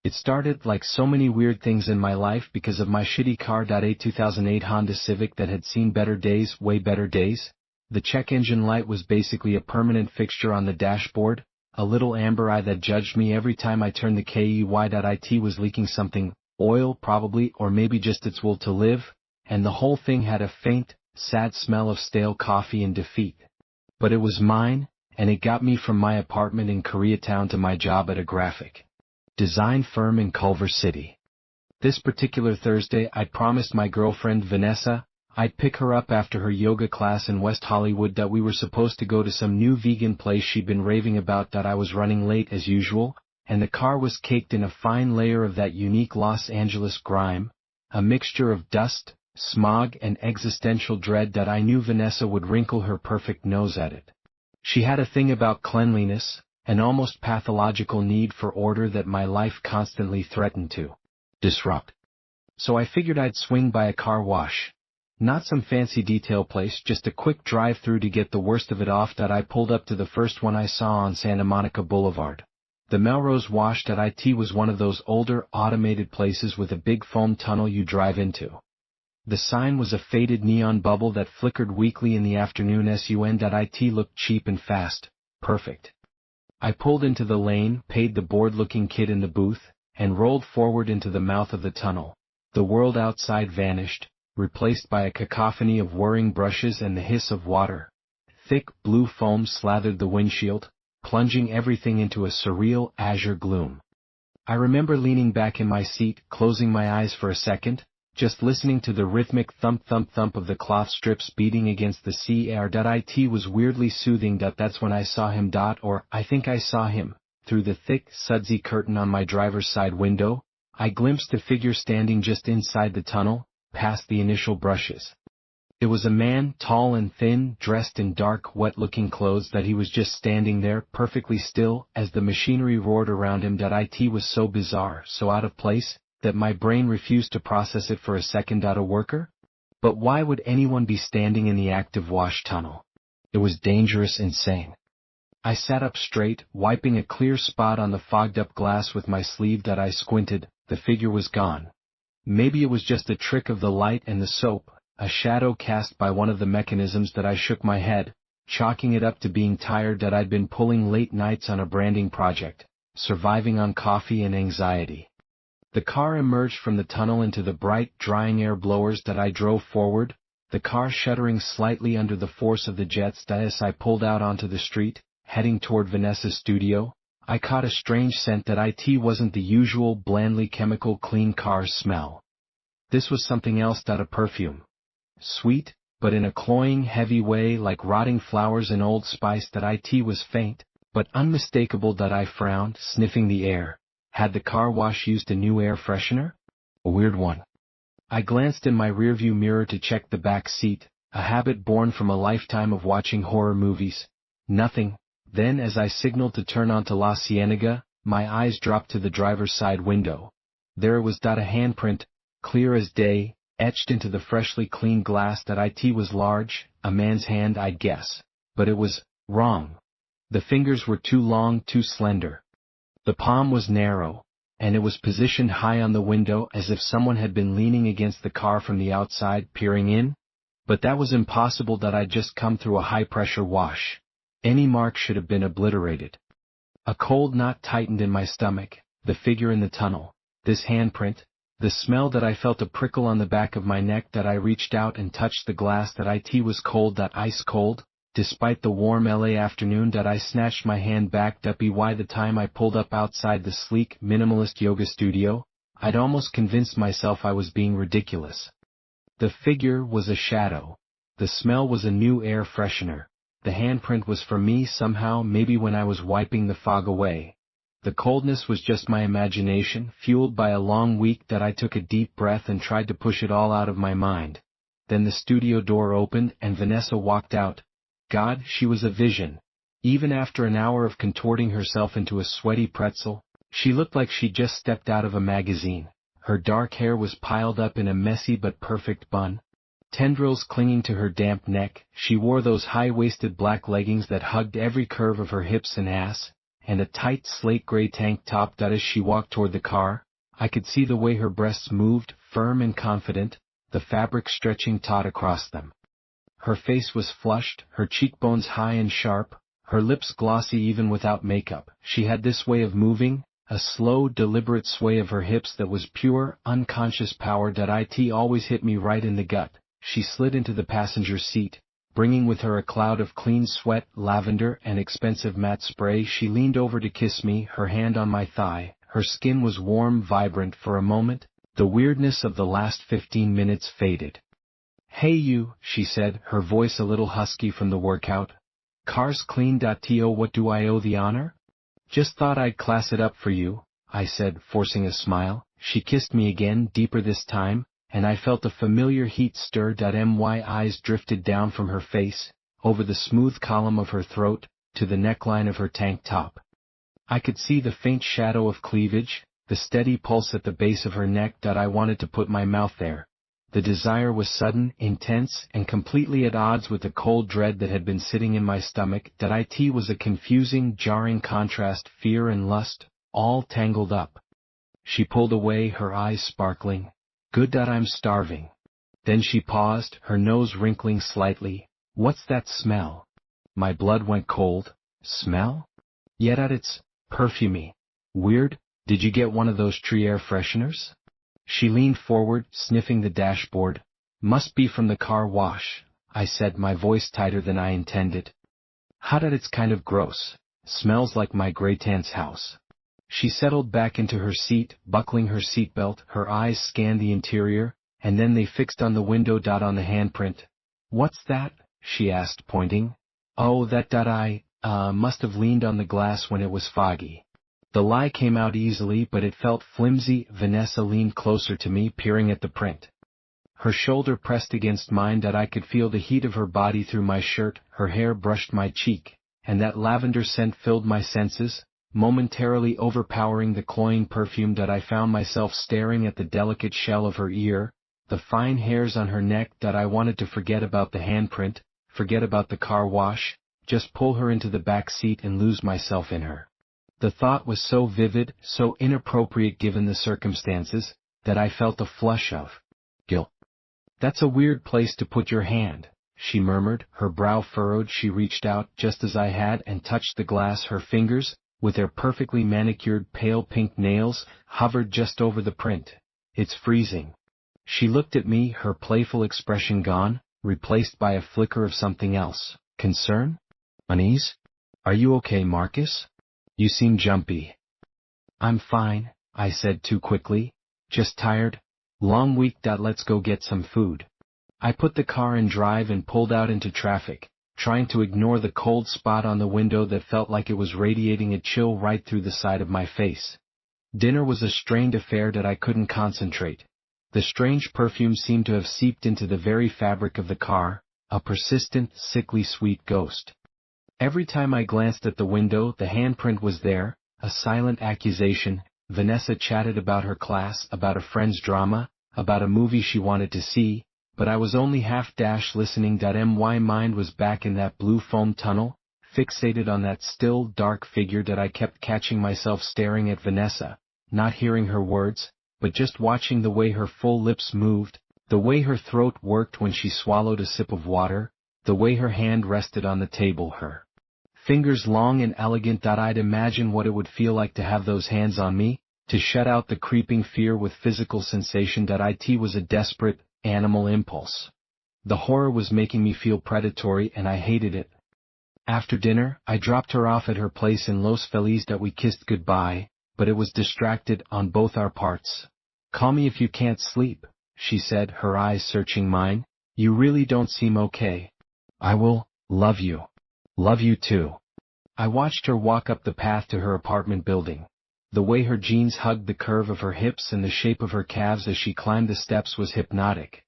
It started like so many weird things in my life because of my shitty car. A 2008 Honda Civic that had seen better days, way better days. The check engine light was basically a permanent fixture on the dashboard, a little amber eye that judged me every time I turned the key. It was leaking something, oil probably, or maybe just its will to live, and the whole thing had a faint, sad smell of stale coffee and defeat. But it was mine, and it got me from my apartment in Koreatown to my job at a graphic design firm in Culver City. This particular Thursday I'd promised my girlfriend Vanessa I'd pick her up after her yoga class in West Hollywood. That we were supposed to go to some new vegan place she'd been raving about. That I was running late as usual, and the car was caked in a fine layer of that unique Los Angeles grime, a mixture of dust, smog and existential dread that I knew Vanessa would wrinkle her perfect nose at it. She had a thing about cleanliness, an almost pathological need for order that my life constantly threatened to disrupt. So I figured I'd swing by a car wash. Not some fancy detail place, just a quick drive-through to get the worst of it off. That I pulled up to the first one I saw on Santa Monica Boulevard. The Melrose Wash. It was one of those older, automated places with a big foam tunnel you drive into. The sign was a faded neon bubble that flickered weakly in the afternoon. It looked cheap and fast. Perfect. I pulled into the lane, paid the bored-looking kid in the booth, and rolled forward into the mouth of the tunnel. The world outside vanished, replaced by a cacophony of whirring brushes and the hiss of water. Thick, blue foam slathered the windshield, plunging everything into a surreal, azure gloom. I remember leaning back in my seat, closing my eyes for a second, just listening to the rhythmic thump-thump-thump of the cloth strips beating against the sea air. It was weirdly soothing. That's when I saw him. Or I think I saw him. Through the thick, sudsy curtain on my driver's side window, I glimpsed a figure standing just inside the tunnel, past the initial brushes. It was a man, tall and thin, dressed in dark, wet-looking clothes. That he was just standing there, perfectly still, as the machinery roared around him. It was so bizarre, so out of place, that my brain refused to process it for a second. A worker? But why would anyone be standing in the active wash tunnel? It was dangerous, insane. I sat up straight, wiping a clear spot on the fogged-up glass with my sleeve. I squinted. The figure was gone. Maybe it was just a trick of the light and the soap, a shadow cast by one of the mechanisms. I shook my head, chalking it up to being tired. I'd been pulling late nights on a branding project, surviving on coffee and anxiety. The car emerged from the tunnel into the bright, drying air blowers. I drove forward, the car shuddering slightly under the force of the jets. As I pulled out onto the street, heading toward Vanessa's studio, I caught a strange scent. It wasn't the usual blandly chemical clean car smell. This was something else. A perfume. Sweet, but in a cloying, heavy way, like rotting flowers and Old Spice. It was faint, but unmistakable. I frowned, sniffing the air. Had the car wash used a new air freshener? A weird one. I glanced in my rearview mirror to check the back seat, a habit born from a lifetime of watching horror movies. Nothing. Then as I signaled to turn onto La Cienega, my eyes dropped to the driver's side window. There was. A handprint, clear as day, etched into the freshly cleaned glass. It was large, a man's hand I'd guess. But it was wrong. The fingers were too long, too slender. The palm was narrow, and it was positioned high on the window as if someone had been leaning against the car from the outside, peering in. But that was impossible. I'd just come through a high-pressure wash. Any mark should have been obliterated. A cold knot tightened in my stomach, the figure in the tunnel, this handprint, the smell. I felt a prickle on the back of my neck. I reached out and touched the glass. It was cold. Ice cold. Despite the warm LA afternoon. I snatched my hand back. By the time I pulled up outside the sleek, minimalist yoga studio, I'd almost convinced myself I was being ridiculous. The figure was a shadow. The smell was a new air freshener. The handprint was for me somehow, maybe when I was wiping the fog away. The coldness was just my imagination, fueled by a long week. I took a deep breath and tried to push it all out of my mind. Then the studio door opened and Vanessa walked out. God, she was a vision. Even after an hour of contorting herself into a sweaty pretzel, she looked like she'd just stepped out of a magazine. Her dark hair was piled up in a messy but perfect bun. Tendrils clinging to her damp neck. She wore those high-waisted black leggings that hugged every curve of her hips and ass, and a tight slate gray tank top. As she walked toward the car, I could see the way her breasts moved, firm and confident, the fabric stretching taut across them. Her face was flushed, her cheekbones high and sharp, her lips glossy even without makeup. She had this way of moving, a slow, deliberate sway of her hips that was pure, unconscious power. It always hit me right in the gut. She slid into the passenger seat, bringing with her a cloud of clean sweat, lavender, and expensive matte spray. She leaned over to kiss me, her hand on my thigh. Her skin was warm, vibrant. For a moment, the weirdness of the last 15 minutes faded. "Hey you," she said, her voice a little husky from the workout. "Car's clean. To what do I owe the honor?" "Just thought I'd class it up for you," I said, forcing a smile. She kissed me again, deeper this time, and I felt a familiar heat stir. My eyes drifted down from her face, over the smooth column of her throat, to the neckline of her tank top. I could see the faint shadow of cleavage, the steady pulse at the base of her neck. I wanted to put my mouth there. The desire was sudden, intense, and completely at odds with the cold dread that had been sitting in my stomach. It was a confusing, jarring contrast, fear and lust, all tangled up. She pulled away, her eyes sparkling. "Good. I'm starving." Then she paused, her nose wrinkling slightly. "What's that smell?" My blood went cold. Smell? Yet it's perfumey. Weird. Did you get one of those tree air fresheners? She leaned forward, sniffing the dashboard. "Must be from the car wash," I said, my voice tighter than I intended. "How did it's kind of gross. Smells like my gray-tant's house." She settled back into her seat, buckling her seatbelt. Her eyes scanned the interior, and then they fixed on the window. On the handprint. "What's that?" she asked, pointing. "Oh, that. I must have leaned on the glass when it was foggy." The lie came out easily, but it felt flimsy. Vanessa leaned closer to me, peering at the print. Her shoulder pressed against mine. I could feel the heat of her body through my shirt. Her hair brushed my cheek, and that lavender scent filled my senses, momentarily overpowering the cloying perfume. I found myself staring at the delicate shell of her ear, the fine hairs on her neck. I wanted to forget about the handprint, forget about the car wash, just pull her into the back seat and lose myself in her. The thought was so vivid, so inappropriate given the circumstances, that I felt a flush of guilt. "That's a weird place to put your hand," she murmured, her brow furrowed. She reached out, just as I had, and touched the glass. Her fingers, with their perfectly manicured pale pink nails, hovered just over the print. "It's freezing." She looked at me, her playful expression gone, replaced by a flicker of something else. Concern? Unease? "Are you okay, Marcus? You seem jumpy." "I'm fine," I said too quickly. "Just tired. Long week. Let's go get some food." I put the car in drive and pulled out into traffic, trying to ignore the cold spot on the window that felt like it was radiating a chill right through the side of my face. Dinner was a strained affair. I couldn't concentrate. The strange perfume seemed to have seeped into the very fabric of the car, a persistent, sickly sweet ghost. Every time I glanced at the window, the handprint was there, a silent accusation. Vanessa chatted about her class, about a friend's drama, about a movie she wanted to see, but I was only listening. My mind was back in that blue foam tunnel, fixated on that still, dark figure. I kept catching myself staring at Vanessa, not hearing her words, but just watching the way her full lips moved, the way her throat worked when she swallowed a sip of water, the way her hand rested on the table, her fingers long and elegant. I'd imagine what it would feel like to have those hands on me, to shut out the creeping fear with physical sensation. It was a desperate, animal impulse. The horror was making me feel predatory, and I hated it. After dinner, I dropped her off at her place in Los Feliz. We kissed goodbye, but it was distracted on both our parts. "Call me if you can't sleep," she said, her eyes searching mine. "You really don't seem okay." "I will. Love you." "Love you too." I watched her walk up the path to her apartment building. The way her jeans hugged the curve of her hips and the shape of her calves as she climbed the steps was hypnotic.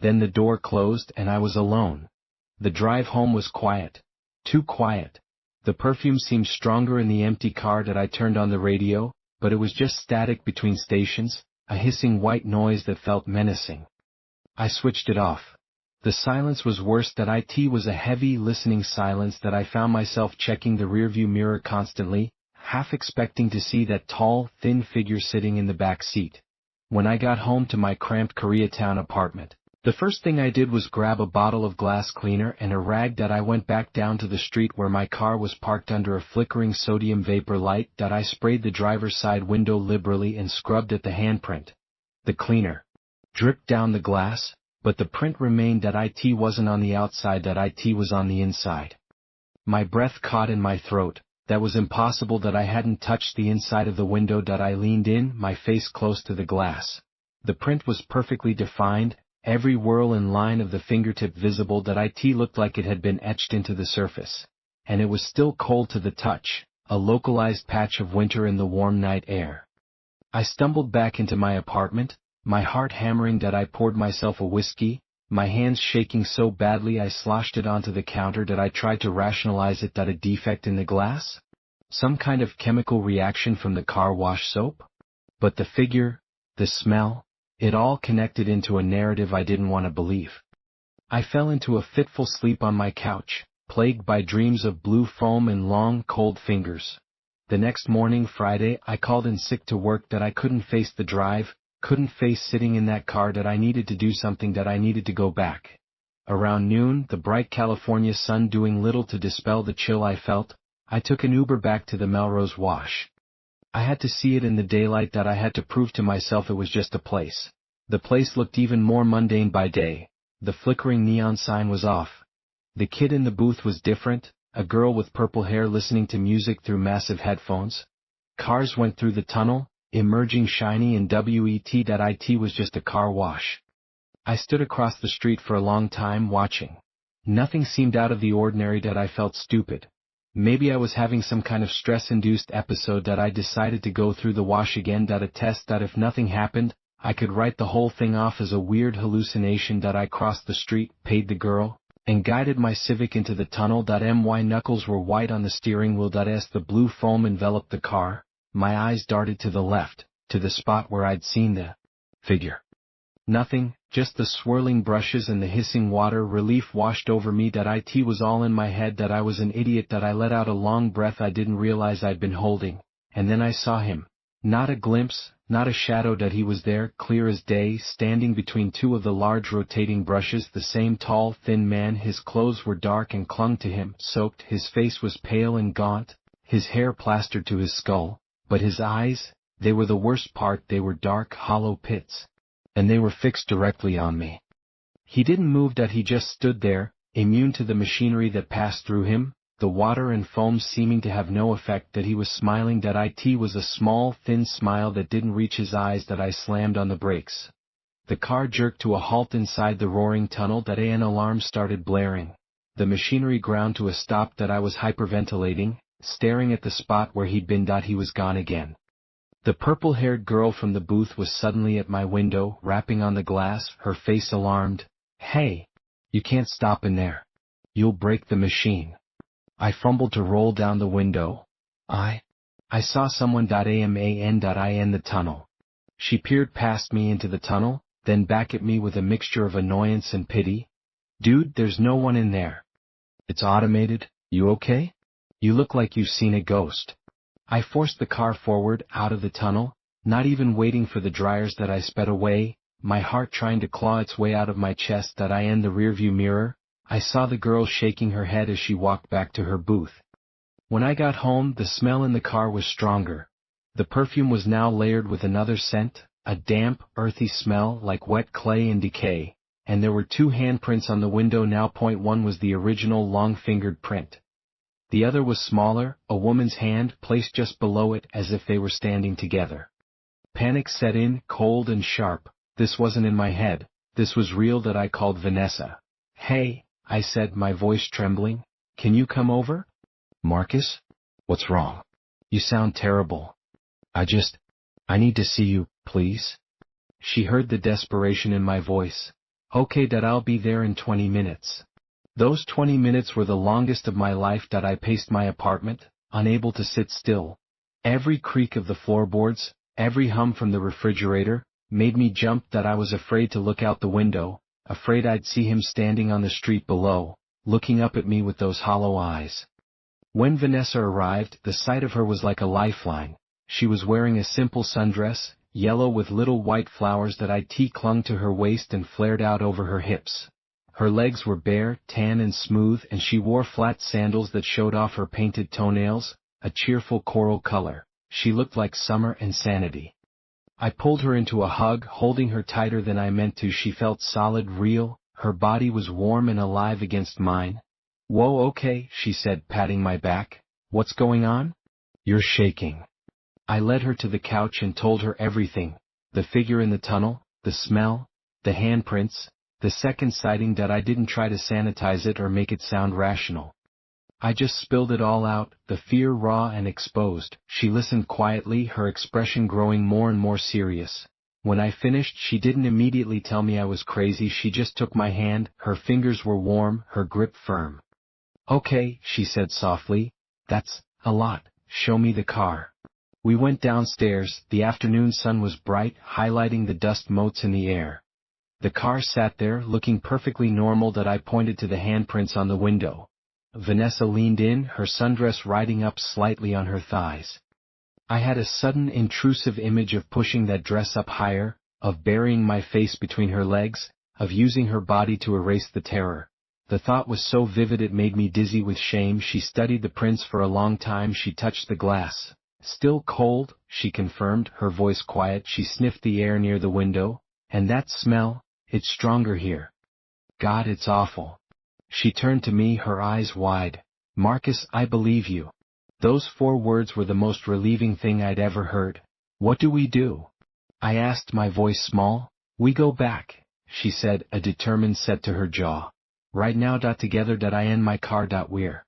Then the door closed and I was alone. The drive home was quiet. Too quiet. The perfume seemed stronger in the empty car. I turned on the radio, but it was just static between stations, a hissing white noise that felt menacing. I switched it off. The silence was worse. It was a heavy, listening silence. I found myself checking the rearview mirror constantly, half expecting to see that tall, thin figure sitting in the back seat. When I got home to my cramped Koreatown apartment, the first thing I did was grab a bottle of glass cleaner and a rag that I went back down to the street where my car was parked under a flickering sodium vapor light that I sprayed the driver's side window liberally and scrubbed at the handprint. The cleaner dripped down the glass, but the print remained that it wasn't on the outside, that it was on the inside. My breath caught in my throat. That was impossible, that I hadn't touched the inside of the window, that I leaned in, my face close to the glass. The print was perfectly defined, every whorl and line of the fingertip visible, that it looked like it had been etched into the surface. And it was still cold to the touch, a localized patch of winter in the warm night air. I stumbled back into my apartment, my heart hammering, that I poured myself a whiskey, my hands shaking so badly I sloshed it onto the counter, that I tried to rationalize it, that a defect in the glass? Some kind of chemical reaction from the car wash soap? But the figure, the smell, it all connected into a narrative I didn't want to believe. I fell into a fitful sleep on my couch, plagued by dreams of blue foam and long, cold fingers. The next morning, Friday, I called in sick to work, that I couldn't face the drive, couldn't face sitting in that car, that I needed to do something, that I needed to go back. Around noon, the bright California sun doing little to dispel the chill I felt, I took an Uber back to the Melrose Wash. I had to see it in the daylight, that I had to prove to myself it was just a place. The place looked even more mundane by day. The flickering neon sign was off. The kid in the booth was different, a girl with purple hair listening to music through massive headphones. Cars went through the tunnel, emerging shiny and wet, that it was just a car wash. I stood across the street for a long time watching. Nothing seemed out of the ordinary, that I felt stupid. Maybe I was having some kind of stress-induced episode, that I decided to go through the wash again, that a test, that if nothing happened, I could write the whole thing off as a weird hallucination, that I crossed the street, paid the girl, and guided my Civic into the tunnel. My knuckles were white on the steering wheel, as the blue foam enveloped the car. My eyes darted to the left, to the spot where I'd seen the figure. Nothing, just the swirling brushes and the hissing water. Relief washed over me, that it was all in my head, that I was an idiot, that I let out a long breath I didn't realize I'd been holding. And then I saw him. Not a glimpse, not a shadow, that he was there, clear as day, standing between two of the large rotating brushes, the same tall, thin man. His clothes were dark and clung to him, soaked, his face was pale and gaunt, his hair plastered to his skull. But his eyes, they were the worst part, they were dark, hollow pits. And they were fixed directly on me. He didn't move, that he just stood there, immune to the machinery that passed through him, the water and foam seeming to have no effect, that he was smiling, that it was a small, thin smile that didn't reach his eyes. That I slammed on the brakes. The car jerked to a halt inside the roaring tunnel, that an alarm started blaring. The machinery ground to a stop, that I was hyperventilating, staring at the spot where he'd been. He was gone again. The purple-haired girl from the booth was suddenly at my window, rapping on the glass, her face alarmed. "Hey! You can't stop in there. You'll break the machine." I fumbled to roll down the window. I saw someone. In the tunnel. She peered past me into the tunnel, then back at me with a mixture of annoyance and pity. "Dude, there's no one in there. It's automated. You okay? You look like you've seen a ghost." I forced the car forward, out of the tunnel, not even waiting for the dryers. That I sped away, my heart trying to claw its way out of my chest. In the rearview mirror, I saw the girl shaking her head as she walked back to her booth. When I got home, the smell in the car was stronger. The perfume was now layered with another scent, a damp, earthy smell like wet clay and decay, and there were two handprints on the window now. One was the original long-fingered print. The other was smaller, a woman's hand placed just below it, as if they were standing together. Panic set in, cold and sharp. This wasn't in my head, this was real. That I called Vanessa. "Hey," I said, my voice trembling, "can you come over?" "Marcus? What's wrong? You sound terrible. I need to see you, please." She heard the desperation in my voice. "Okay, I'll be there in 20 minutes. Those 20 minutes were the longest of my life. I paced my apartment, unable to sit still. Every creak of the floorboards, every hum from the refrigerator, made me jump. I was afraid to look out the window, afraid I'd see him standing on the street below, looking up at me with those hollow eyes. When Vanessa arrived, the sight of her was like a lifeline. She was wearing a simple sundress, yellow with little white flowers that clung to her waist and flared out over her hips. Her legs were bare, tan and smooth, and she wore flat sandals that showed off her painted toenails, a cheerful coral color. She looked like summer and sanity. I pulled her into a hug, holding her tighter than I meant to. She felt solid, real, her body was warm and alive against mine. "Whoa, okay," she said, patting my back. "What's going on?" "You're shaking." I led her to the couch and told her everything. The figure in the tunnel, the smell, the handprints, the second sighting that I didn't try to sanitize it or make it sound rational. I just spilled it all out, the fear raw and exposed. She listened quietly, her expression growing more and more serious. When I finished, she didn't immediately tell me I was crazy. She just took my hand, her fingers were warm, her grip firm. "Okay," she said softly, "that's a lot, show me the car." We went downstairs. The afternoon sun was bright, highlighting the dust motes in the air. The car sat there, looking perfectly normal. That I pointed to the handprints on the window. Vanessa leaned in, her sundress riding up slightly on her thighs. I had a sudden intrusive image of pushing that dress up higher, of burying my face between her legs, of using her body to erase the terror. The thought was so vivid it made me dizzy with shame. She studied the prints for a long time. She touched the glass. "Still cold," she confirmed, her voice quiet. She sniffed the air near the window. "And that smell, it's stronger here. God, it's awful." She turned to me, her eyes wide. "Marcus, I believe you." Those 4 words were the most relieving thing I'd ever heard. "What do we do?" I asked, my voice small. "We go back," she said, a determined set to her jaw. "Right now. Together. In my car. We're